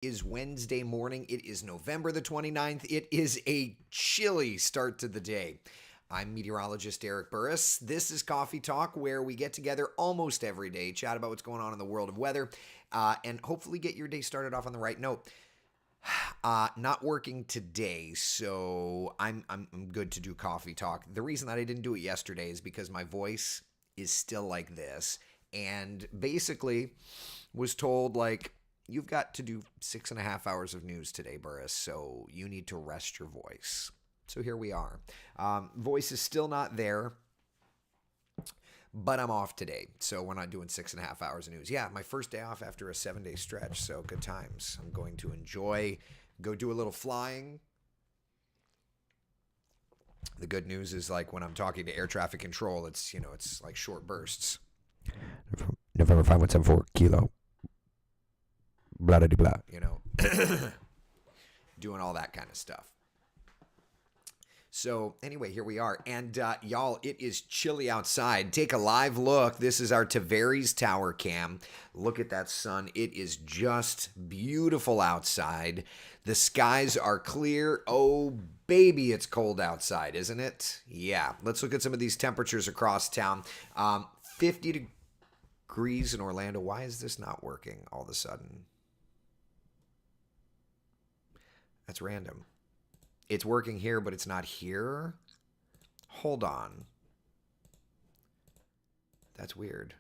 is Wednesday morning. It is November the 29th. It is a chilly start to the day. I'm meteorologist Eric Burris. This is Coffee Talk, where we get together almost every day, chat about what's going on in the world of weather, and hopefully get your day started off on the right note. Not working today, so I'm good to do Coffee Talk. The reason that I didn't do it yesterday is because my voice is still like this, and basically was told, like, you've got to do 6.5 hours of news today, Burris, so you need to rest your voice. So here we are. Voice is still not there, but I'm off today, so we're not doing 6.5 hours of news. Yeah, my first day off after a 7-day stretch, so good times. I'm going to enjoy, go do a little flying. The good news is, like, when I'm talking to air traffic control, it's, it's like short bursts. November 5174 kilo. Blah, blah, blah, doing all that kind of stuff. So anyway, here we are. And y'all, it is chilly outside. Take a live look. This is our Tavares Tower cam. Look at that sun. It is just beautiful outside. The skies are clear. Oh, baby, it's cold outside, isn't it? Yeah. Let's look at some of these temperatures across town. 50 degrees in Orlando. Why is this not working all of a sudden? That's random. It's working here, but it's not here. Hold on. That's weird.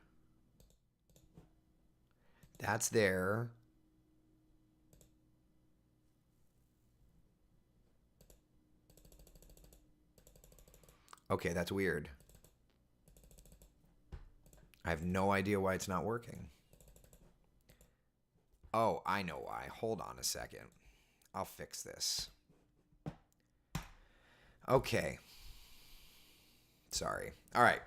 That's there. Okay, that's weird. I have no idea why it's not working. Oh, I know why. Hold on a second. I'll fix this. Okay. Sorry. All right.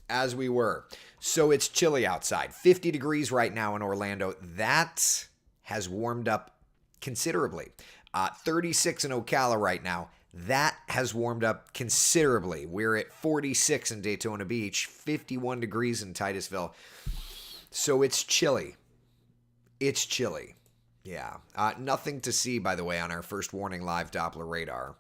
As we were. So it's chilly outside. 50 degrees right now in Orlando. That has warmed up considerably. 36 in Ocala right now. That has warmed up considerably. We're at 46 in Daytona Beach, 51 degrees in Titusville. So it's chilly. It's chilly. Yeah. Nothing to see, by the way, on our first warning live Doppler radar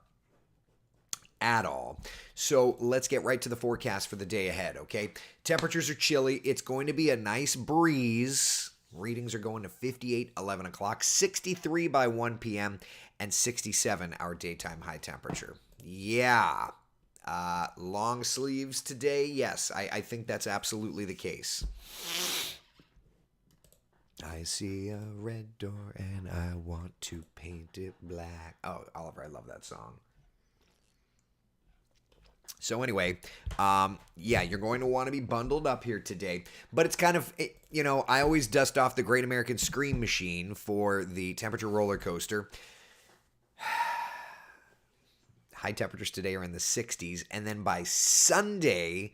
at all. So let's get right to the forecast for the day ahead, okay? Temperatures are chilly. It's going to be a nice breeze. Readings are going to 58, 11 o'clock, 63 by 1 p.m., and 67 our daytime high temperature. Yeah. Long sleeves today? Yes, I think that's absolutely the case. I see a red door and I want to paint it black. Oh, Oliver, I love that song. So anyway, yeah, you're going to want to be bundled up here today. But it's kind of, I always dust off the Great American Scream Machine for the temperature roller coaster. High temperatures today are in the 60s. And then by Sunday,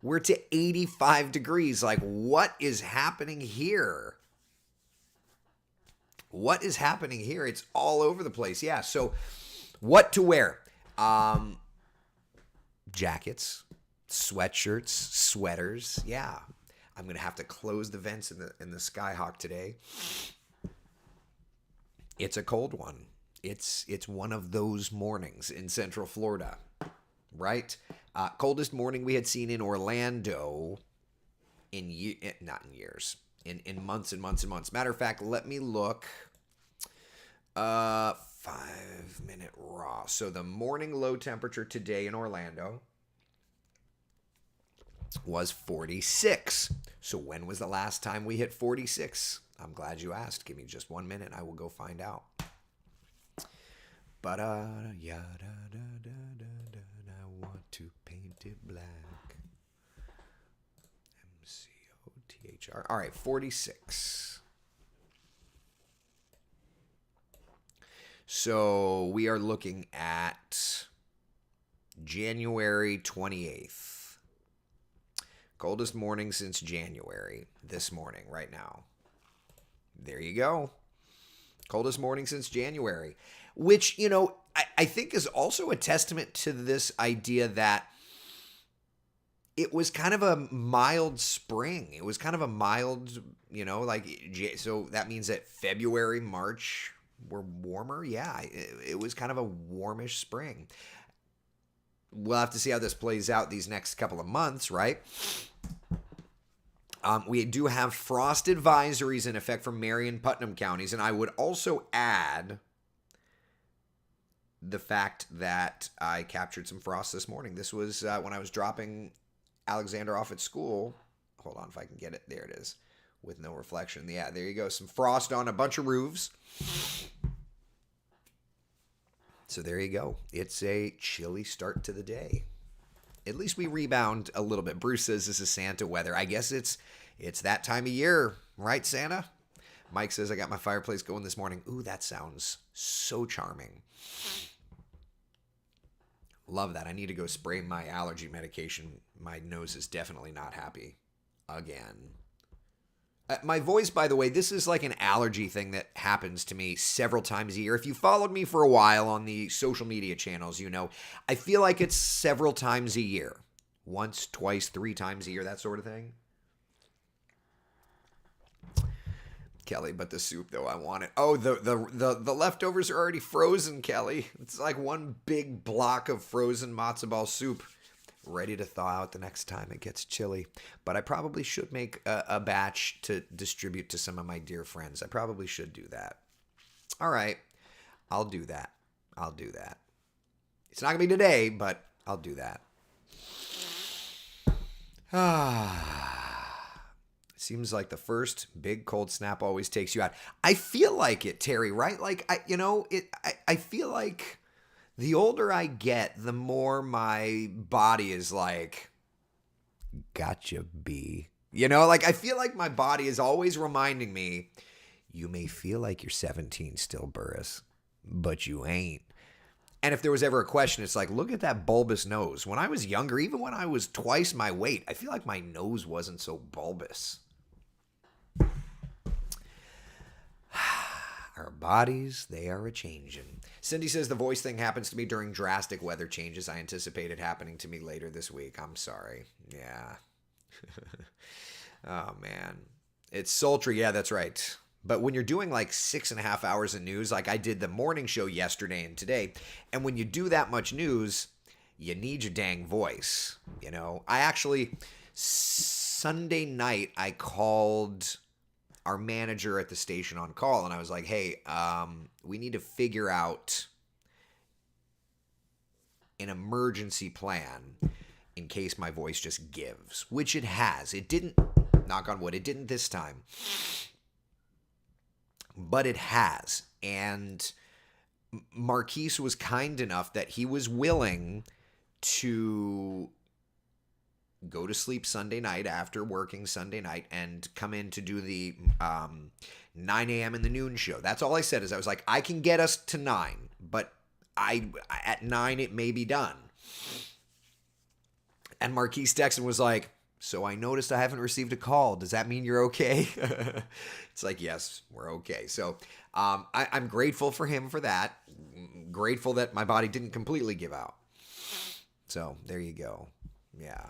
we're to 85 degrees. Like, what is happening here? What is happening here? It's all over the place. Yeah. So what to wear? Jackets, sweatshirts, sweaters. Yeah. I'm going to have to close the vents in the Skyhawk today. It's a cold one. It's one of those mornings in Central Florida, right? Coldest morning we had seen in Orlando not in years. In months and months and months. Matter of fact, let me look. 5-minute raw. So the morning low temperature today in Orlando was 46. So when was the last time we hit 46? I'm glad you asked. Give me just 1 minute. I will go find out. But I want to paint it black. All right, 46. So we are looking at January 28th. Coldest morning since January. This morning, right now. There you go. Coldest morning since January. Which, I think is also a testament to this idea that it was kind of a mild spring. It was kind of a mild, so that means that February, March were warmer. Yeah, it was kind of a warmish spring. We'll have to see how this plays out these next couple of months, right? We do have frost advisories in effect for Marion, Putnam counties, and I would also add the fact that I captured some frost this morning. This was when I was dropping Alexander off at school. Hold on if I can get it. There it is. With no reflection. Yeah, there you go. Some frost on a bunch of roofs. So there you go. It's a chilly start to the day. At least we rebound a little bit. Bruce says this is Santa weather. I guess it's that time of year, right, Santa? Mike says, I got my fireplace going this morning. Ooh, that sounds so charming. Love that. I need to go spray my allergy medication. My nose is definitely not happy again. My voice, by the way, this is like an allergy thing that happens to me several times a year. If you followed me for a while on the social media channels, you know, I feel like it's several times a year. Once, twice, 3 times a year, that sort of thing. Kelly, but the soup, though, I want it. Oh, the leftovers are already frozen, Kelly. It's like one big block of frozen matzo ball soup ready to thaw out the next time it gets chilly. But I probably should make a batch to distribute to some of my dear friends. I probably should do that. All right. I'll do that. It's not going to be today, but I'll do that. Seems like the first big cold snap always takes you out. I feel like it, Terry, right? Like, I feel like the older I get, the more my body is like, gotcha, B. You know, like I feel like my body is always reminding me, you may feel like you're 17 still, Burris, but you ain't. And if there was ever a question, it's like, look at that bulbous nose. When I was younger, even when I was twice my weight, I feel like my nose wasn't so bulbous. Our bodies, they are a-changin'. Cindy says the voice thing happens to me during drastic weather changes. I anticipate it happening to me later this week. I'm sorry. Yeah. Oh, man. It's sultry. Yeah, that's right. But when you're doing like 6.5 hours of news, like I did the morning show yesterday and today, and when you do that much news, you need your dang voice. You know, I actually, Sunday night, I called our manager at the station on call, and I was like, hey, we need to figure out an emergency plan in case my voice just gives, which it has. It didn't, knock on wood, it didn't this time, but it has. And Marquise was kind enough that he was willing to go to sleep Sunday night after working Sunday night and come in to do the 9 a.m. in the noon show. That's all I said is I was like, I can get us to 9, but at 9 it may be done. And Marquise Dexon was like, so I noticed I haven't received a call. Does that mean you're okay? It's like, yes, we're okay. So I'm grateful for him for that. Grateful that my body didn't completely give out. So there you go. Yeah.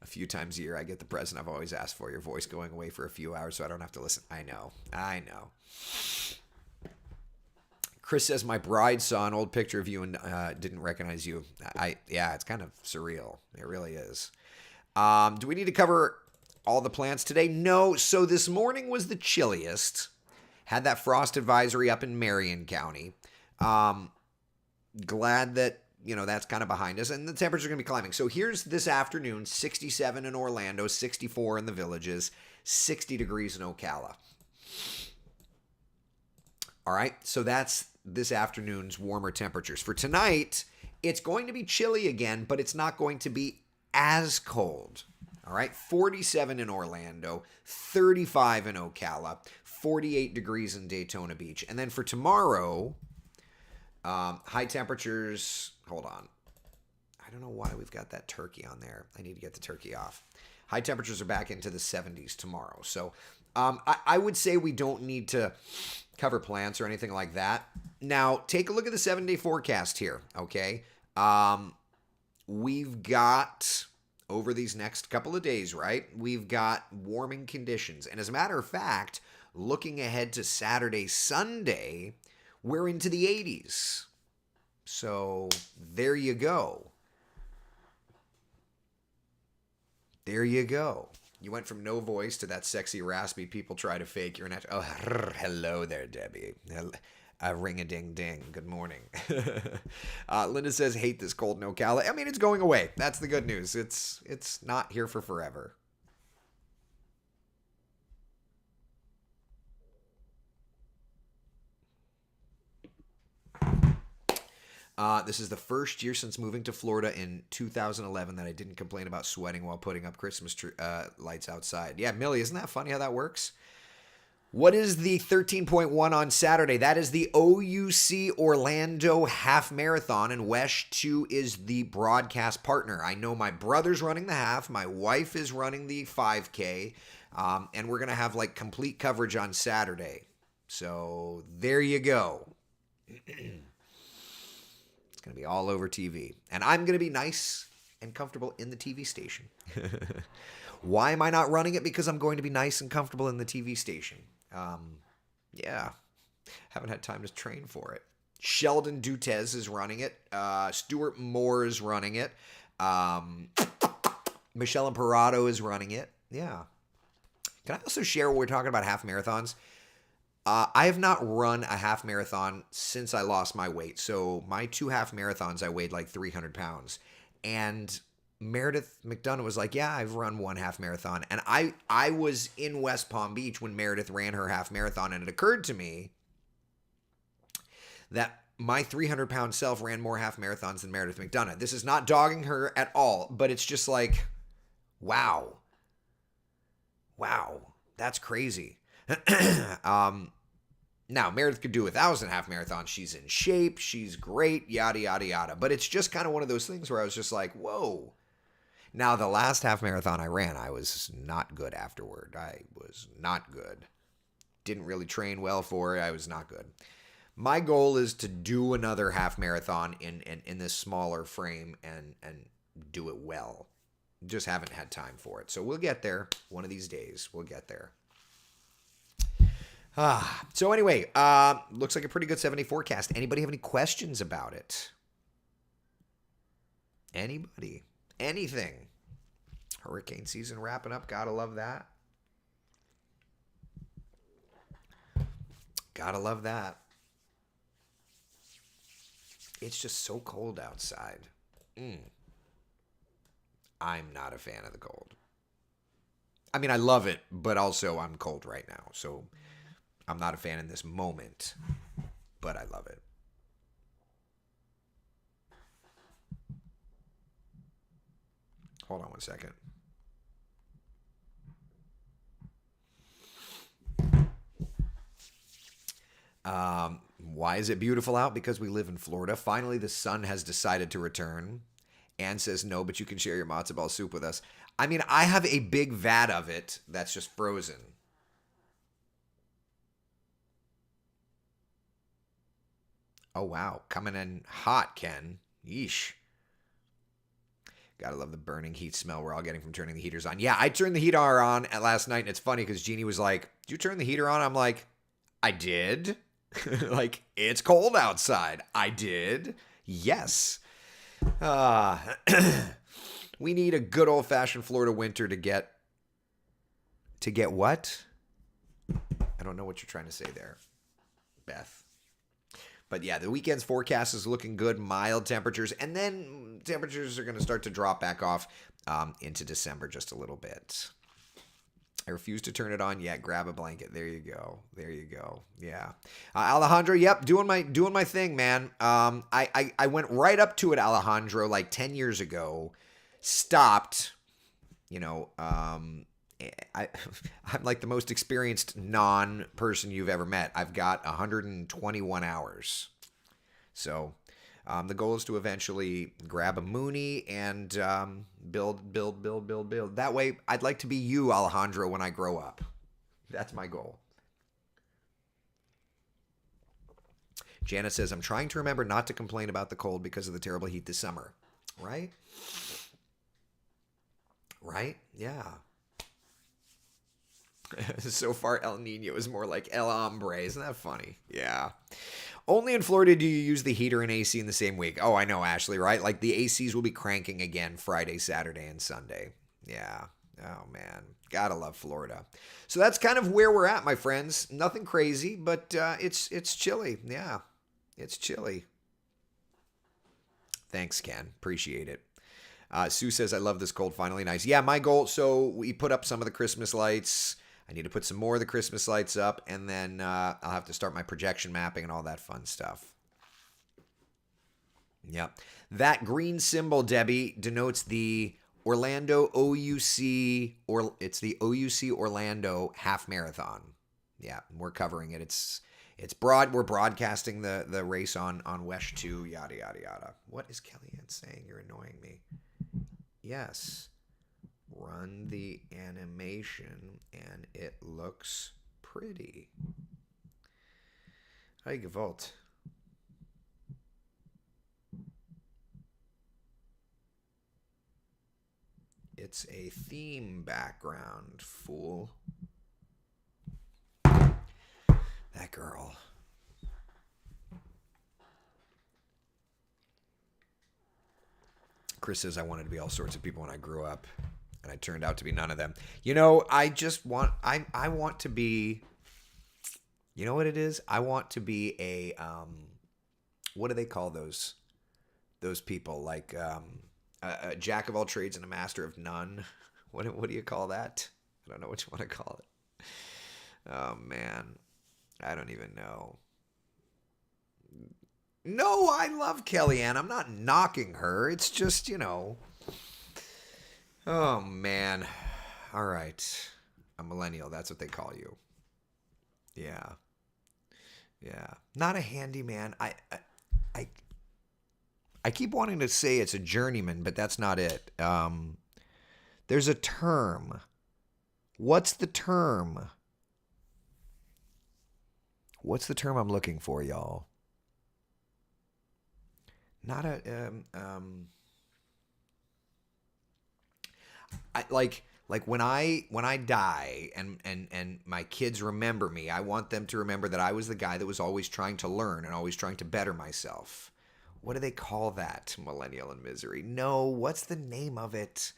A few times a year, I get the present I've always asked for, your voice going away for a few hours so I don't have to listen. I know. Chris says, my bride saw an old picture of you and didn't recognize you. Yeah, it's kind of surreal. It really is. Do we need to cover all the plants today? No. So this morning was the chilliest. Had that frost advisory up in Marion County. Glad that, that's kind of behind us. And the temperatures are going to be climbing. So here's this afternoon, 67 in Orlando, 64 in the Villages, 60 degrees in Ocala. All right, so that's this afternoon's warmer temperatures. For tonight, it's going to be chilly again, but it's not going to be as cold. All right, 47 in Orlando, 35 in Ocala, 48 degrees in Daytona Beach. And then for tomorrow, high temperatures, hold on. I don't know why we've got that turkey on there. I need to get the turkey off. High temperatures are back into the 70s tomorrow. So I would say we don't need to cover plants or anything like that. Now, take a look at the 7-day forecast here, okay? we've got, over these next couple of days, right, we've got warming conditions. And as a matter of fact, looking ahead to Saturday, Sunday, we're into the 80s. So there you go. There you go. You went from no voice to that sexy, raspy people try to fake. You're not. Oh, hello there, Debbie. Ring-a-ding-ding. Good morning. Linda says, hate this cold in Ocala. I mean, it's going away. That's the good news. It's not here for forever. This is the first year since moving to Florida in 2011 that I didn't complain about sweating while putting up Christmas lights outside. Yeah, Millie, isn't that funny how that works? What is the 13.1 on Saturday? That is the OUC Orlando Half Marathon, and WESH 2 is the broadcast partner. I know my brother's running the half, my wife is running the 5K, and we're going to have like complete coverage on Saturday. So there you go. It's going to be all over TV, and I'm going to be nice and comfortable in the TV station. Why am I not running it? Because I'm going to be nice and comfortable in the TV station. Yeah, haven't had time to train for it. Sheldon Dutez is running it. Stuart Moore is running it. Michelle Imparato is running it. Yeah. Can I also share what we're talking about half marathons? I have not run a half marathon since I lost my weight. So my 2 half marathons, I weighed like 300 pounds. And Meredith McDonough was like, yeah, I've run 1 half marathon. And I was in West Palm Beach when Meredith ran her half marathon. And it occurred to me that my 300-pound self ran more half marathons than Meredith McDonough. This is not dogging her at all, but it's just like, wow, that's crazy. Now, Meredith could do 1,000 half marathons. She's in shape. She's great, yada, yada, yada. But it's just kind of one of those things where I was just like, whoa. Now, the last half marathon I ran, I was not good afterward. I was not good. Didn't really train well for it. I was not good. My goal is to do another half marathon in this smaller frame and do it well. Just haven't had time for it. So we'll get there. One of these days, we'll get there. So anyway, looks like a pretty good 70 forecast. Anybody have any questions about it? Anybody? Anything? Hurricane season wrapping up. Gotta love that. Gotta love that. It's just so cold outside. I'm not a fan of the cold. I mean, I love it, but also I'm cold right now. So I'm not a fan in this moment, but I love it. Hold on one second. Why is it beautiful out? Because we live in Florida. Finally, the sun has decided to return. Anne says no, but you can share your matzo ball soup with us. I mean, I have a big vat of it that's just frozen. Oh, wow. Coming in hot, Ken. Yeesh. Gotta love the burning heat smell we're all getting from turning the heaters on. Yeah, I turned the heater on last night, and it's funny because Jeannie was like, did you turn the heater on? I'm like, I did. Like, it's cold outside. I did. Yes. We need a good old-fashioned Florida winter to get what? I don't know what you're trying to say there, Beth. But yeah, the weekend's forecast is looking good, mild temperatures, and then temperatures are going to start to drop back off into December just a little bit. I refuse to turn it on yet. Grab a blanket. There you go. There you go. Yeah. Alejandro, yep, doing my thing, man. I went right up to it, Alejandro, like 10 years ago. Stopped, I'm like the most experienced non-person you've ever met. I've got 121 hours. So the goal is to eventually grab a Mooney and build. That way, I'd like to be you, Alejandro, when I grow up. That's my goal. Janet says, I'm trying to remember not to complain about the cold because of the terrible heat this summer. Right? Right? Yeah. So far, El Nino is more like El Hombre. Isn't that funny? Yeah. Only in Florida do you use the heater and AC in the same week. Oh, I know, Ashley, right? Like the ACs will be cranking again Friday, Saturday, and Sunday. Yeah. Oh, man. Gotta love Florida. So that's kind of where we're at, my friends. Nothing crazy, but it's chilly. Yeah. It's chilly. Thanks, Ken. Appreciate it. Sue says, I love this cold, finally nice. Yeah, my goal. So we put up some of the Christmas lights. I need to put some more of the Christmas lights up, and then I'll have to start my projection mapping and all that fun stuff. Yep. That green symbol, Debbie, denotes the Orlando OUC, or it's the OUC Orlando half marathon. Yeah, we're covering it. It's broad. We're broadcasting the race on WESH 2, yada, yada, yada. What is Kellyanne saying? You're annoying me. Yes. Run the animation and it looks pretty. Hi, Gewalt. It's a theme background, fool. That girl. Chris says, I wanted to be all sorts of people when I grew up, and I turned out to be none of them. You know, I want to be, you know what it is? I want to be a, what do they call those people? Like, a jack of all trades and a master of none. What do you call that? I don't know what you want to call it. Oh, man. I don't even know. No, I love Kellyanne. I'm not knocking her. It's just, you know. Oh, man. All right. A millennial. That's what they call you. Yeah. Yeah. Not a handyman. I keep wanting to say it's a journeyman, but that's not it. There's a term. What's the term? What's the term I'm looking for, y'all? Not a like when I die and my kids remember me, I want them to remember that I was the guy that was always trying to learn and always trying to better myself. What do they call that? Millennial in misery. No, what's the name of it?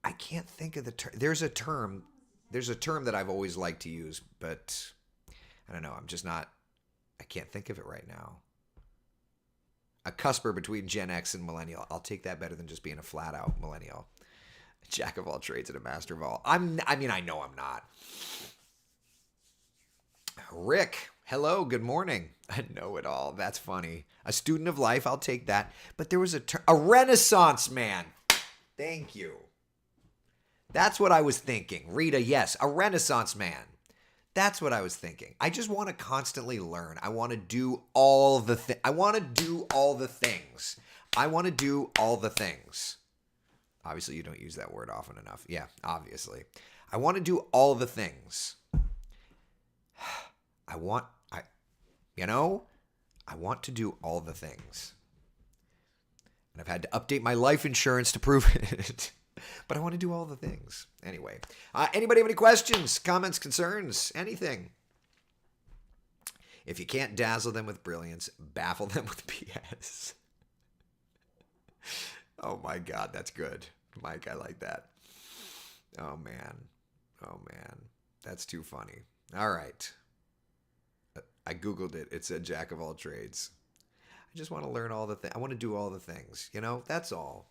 I can't think of the term. There's a term that I've always liked to use, but I don't know. I can't think of it right now. A cusper between Gen X and millennial. I'll take that better than just being a flat out millennial. A jack of all trades and a master of all. I know I'm not. Rick, hello, good morning. I know it all. That's funny. A student of life, I'll take that. But there was a Renaissance man. Thank you. That's what I was thinking. Rita, yes, a Renaissance man. That's what I was thinking. I just want to constantly learn. I want to do all the things. I want to do all the things. Obviously, you don't use that word often enough. Yeah, obviously. I want to do all the things. I want to do all the things. And I've had to update my life insurance to prove it. But I want to do all the things. Anyway, anybody have any questions, comments, concerns, anything? If you can't dazzle them with brilliance, baffle them with BS. Oh my God, that's good. Mike, I like that. Oh man. That's too funny. All right. I Googled it. It said jack of all trades. I just want to learn all the things. I want to do all the things. That's all.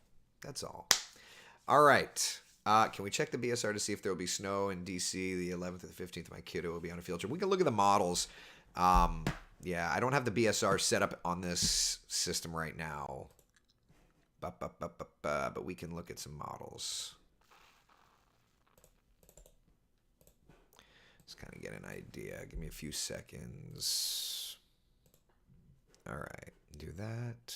All right. Can we check the BSR to see if there will be snow in DC the 11th or the 15th? My kiddo will be on a field trip. We can look at the models. Yeah, I don't have the BSR set up on this system right now. But we can look at some models. Just kind of get an idea. Give me a few seconds. All right. Do that.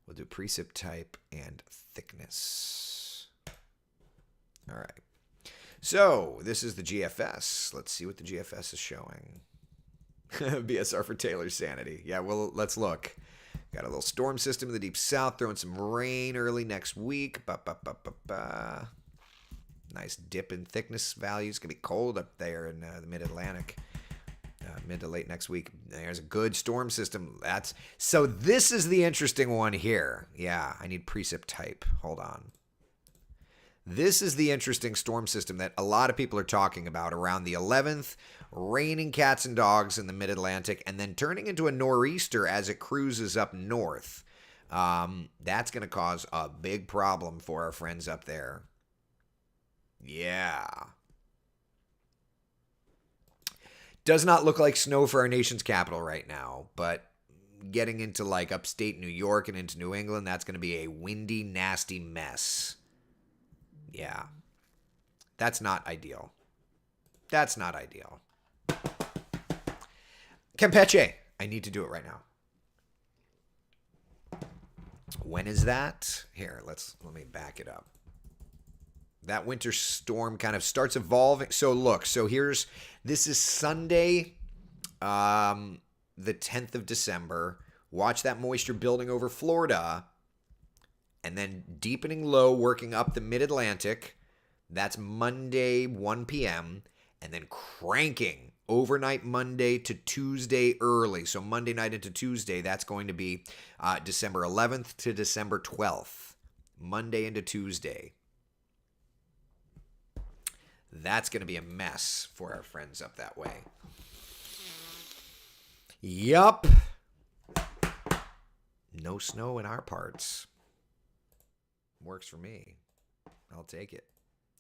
We'll do precip type and thickness. All right. So this is the GFS. Let's see what the GFS is showing. BSR for Taylor's sanity. Yeah, well, let's look. Got a little storm system in the deep south, throwing some rain early next week. Nice dip in thickness values. It's going to be cold up there in the mid-Atlantic. Mid to late next week. There's a good storm system. So this is the interesting one here. Yeah, I need precip type. Hold on. This is the interesting storm system that a lot of people are talking about around the 11th, raining cats and dogs in the mid-Atlantic, and then turning into a nor'easter as it cruises up north. That's going to cause a big problem for our friends up there. Yeah. Does not look like snow for our nation's capital right now, but getting into like upstate New York and into New England, that's going to be a windy, nasty mess. Yeah. That's not ideal. That's not ideal. Campeche. I need to do it right now. When is that? Here, let me back it up. That winter storm kind of starts evolving. So look, this is Sunday, the 10th of December. Watch that moisture building over Florida and then deepening low, working up the mid-Atlantic. That's Monday, 1 p.m. and then cranking overnight Monday to Tuesday early. So Monday night into Tuesday, that's going to be December 11th to December 12th. Monday into Tuesday. That's going to be a mess for our friends up that way. Yup. No snow in our parts. Works for me. I'll take it.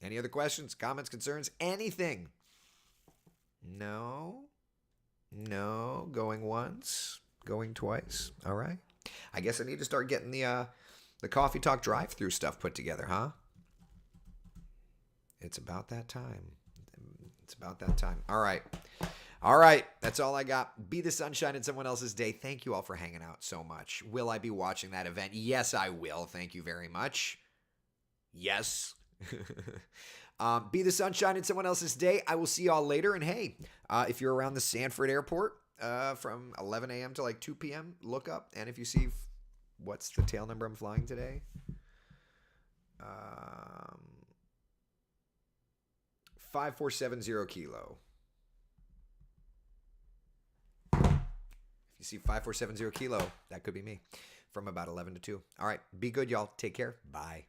Any other questions, comments, concerns, anything? No. Going once, going twice. All right. I guess I need to start getting the Coffee Talk drive-through stuff put together, huh? It's about that time. All right. That's all I got. Be the sunshine in someone else's day. Thank you all for hanging out so much. Will I be watching that event? Yes, I will. Thank you very much. Yes. Be the sunshine in someone else's day. I will see y'all later. And hey, if you're around the Sanford airport from 11 a.m. to like 2 p.m., look up. And if you see, what's the tail number I'm flying today? 5470 kilo. If you see 5470 kilo, that could be me from about 11 to 2. All right. Be good, y'all. Take care. Bye.